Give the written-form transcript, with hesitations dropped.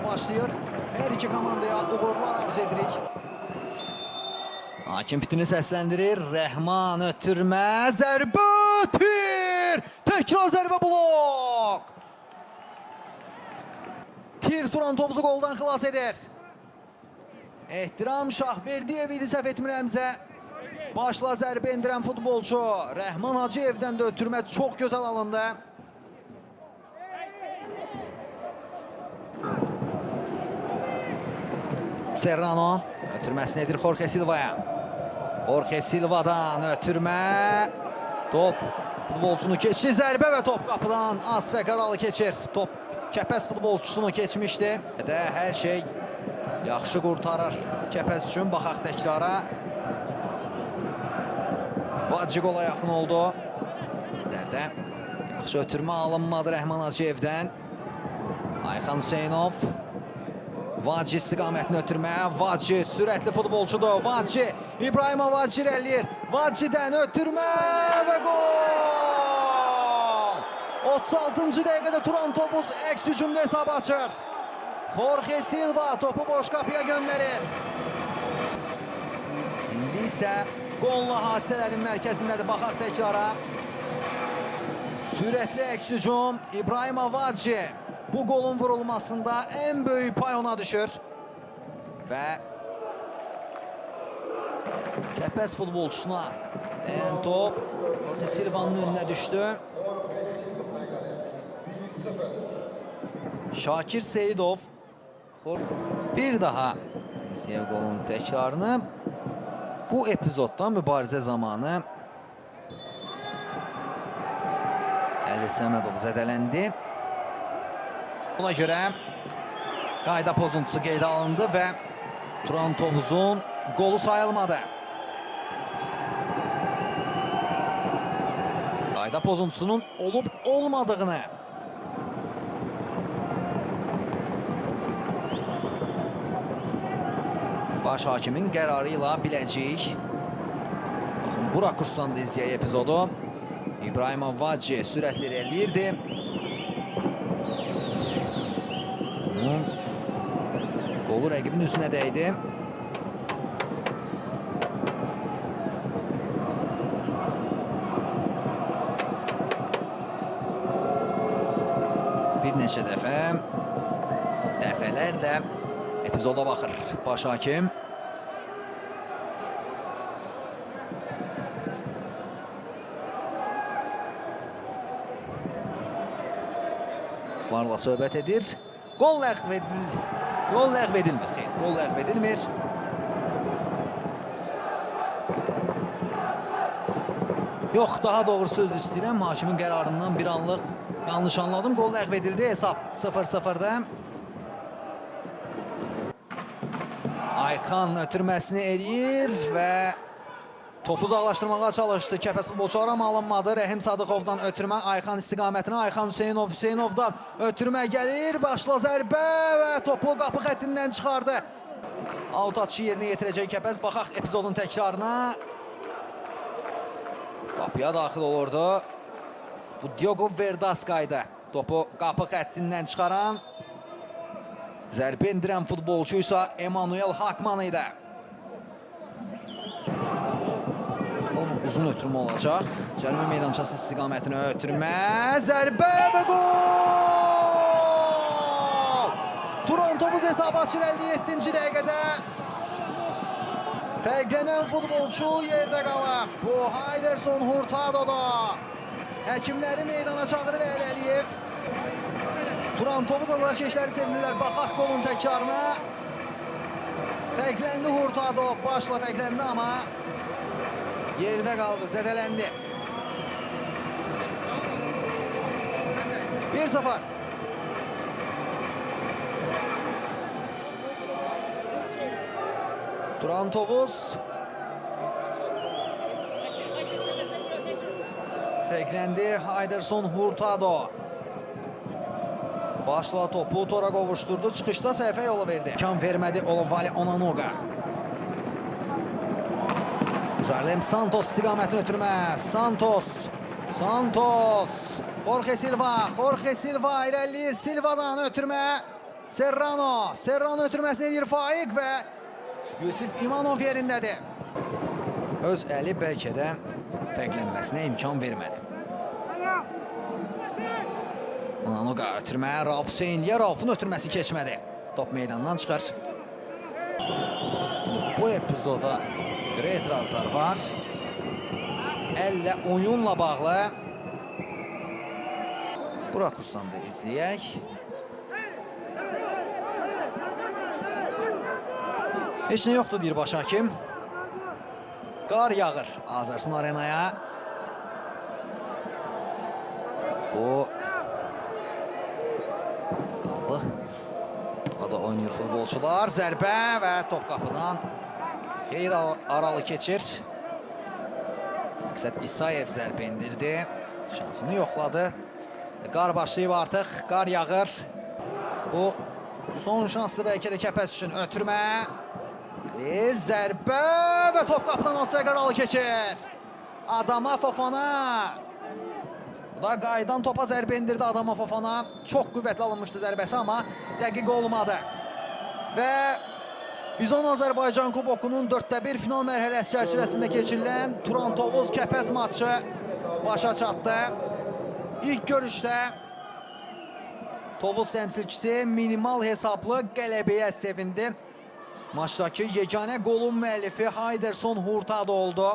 başlayır. Hər iki komandaya uğurlar arzu edirik. Hakim pitini səsləndirir. Rəhman ötürmə, zərbə tir! Təkrar zərbə blok! Tir Turantovuzu qoldan xilas edir. Ehtiram Şahverdiyev idi, səhv etmirəmsə. Başla zərbə endirən futbolçu Rəhman Hacıyevdən də ötürmə çox gözəl alındı. Serrano ötürməsini edir Jorge Silva'ya. Jorge Silva'dan ötürmə. Top futbolçunu keçir, zərbə və top qapıdan Asfə Qaralı keçir. Top Kəpəz futbolçusunu keçmişdi. Və hər şey yaxşı qurtarır Kəpəz üçün. Baxaq təkrara. Vacı qola yaxın oldu. Dərdə yaxşı ötürmə alınmadı Rəhman Hacıyevdən. Ayxan Hüseynov. Vacı istiqamətini ötürmə. Vacı sürətli futbolçudur. Vacı İbrahim Vacı irəliyir. Vacıdən ötürmə və gol! 36-cı dəqiqədə Turantovuz əks hücumda hesab açır. Jorge Silva topu boş qapıya göndərir. İndi isə qolla hadisələrin mərkəzindədir. Baxaq təkrara. Sürətli əks hücum. İbrahim Vacı bu qolun vurulmasında ən böyük pay ona düşür. Və Kəpəz futbolçusuna dəyən top Jorge Silva'nın önünə düşdü. Şakir Seyidov bir daha izləyək qolun təkrarını. Bu epizoddan mübarizə zamanı Əli Səmədov zədələndi. Buna görə qayda pozuntusu qeydə alındı və Turantovuzun qolu sayılmadı. Qayda pozuntusunun olub-olmadığını baş hakimin qərarı ilə biləcəyik. Baxın, bu rakursdan da izləyək epizodu. İbrahim Vacı sürətli irəliyirdi. Qolu rəqibin üstünə dəydi. Bir neçə dəfələrlə epizoda baxır baş hakim. Varla söhbət edir. Qol ləğv edilir. Qol ləğv edilmir. Xeyr, qol ləğv edilmir. Yox, daha doğrusu söz istəyirəm. Hakimin qərarından bir anlıq yanlış anladım. Qol ləğv edildi. Hesab 0-0'da. Ayxan ötürməsini edir və topu uzaqlaşdırmağa çalışdı. Kəpəz futbolçuları amma alınmadı. Rəhim Sadıqovdan ötürmə Ayxan istiqamətinə. Ayxan Hüseynovdan ötürmə gəlir. Başla zərbə və topu qapı xəttindən çıxardı. Out atışı yerinə yetirəcək Kəpəz. Baxaq epizodun təkrarına. Qapıya daxil olurdu. Bu Diogo Verdaskaydı. Topu qapı xəttindən çıxaran. Zərbə endirən futbolçu isə Emanuel Hakman idi. Uzun ötürmə olacaq. Cərimə meydançası istiqamətinə ötürmə. Zərbə və gol! Turantovuz hesab açır 57-ci dəqiqədə. Fərqlənən futbolçu yerdə qalıb. Bu Hayderson Hurtado'da. Həkimləri meydana çağırır Əliyev. Turantovuz azarkeşləri sevinirlər. Baxaq qolun təkrarına. Fərqləndi Hurtado. Başla fərqləndi amma yerdə qaldı, zədələndi. 1-0. Turantovuz fərqləndi Hayderson Hurtado. Başla topu tora qovuşturdu. Çıxışda səhvə yolu verdi. Kan vermədi Olovali Onanoga. Jarlem Santos istiqamətini ötürmə. Santos. Jorge Silva irəliyir. Silva'dan ötürmə. Serrano. Serrano ötürməsini edir Faiq və Yusif İmanov yerindədir. Öz əli bəlkə də fərqlənməsinə imkan vermədi. Onanoqa ötürmə Rauf Hüseynliyə. Raufun ötürməsi keçmədi. Top meydandan çıxar. Bu epizoda görə etirazlar var. Əllə oyunla bağlı. Bu rakursdan da izləyək. Heç nə yoxdur, deyir baş hakim. Qar yağır Azərsun arenaya. Bu qaldı. Ada oynayır futbolçular. Zərbə və top qapıdan xeyir aralı keçir. Məqsəd İsayev zərbə indirdi. Şansını yoxladı. Qar başlayıb artıq. Qar yağır. Bu son şanslı bəlkə də Kəpəz üçün ötürmə. Gəlir zərbə və top qapıdan Asfəq aralı keçir. Adama Fofana. Bu da qaydan topa zərbə indirdi Adama Fofana. Çox qüvvətli alınmışdı zərbəsi, amma dəqiq olmadı. Və Bizon Azərbaycan Kubokunun 4-1 final mərhələsi çərçivəsində keçirilən Turan Tovuz Kəpəz maçı başa çatdı. İlk görüşdə Tovuz təmsilçisi minimal hesablı qələbəyə sevindi. Maçdakı yeganə qolun müəllifi Hayderson Hurtado oldu.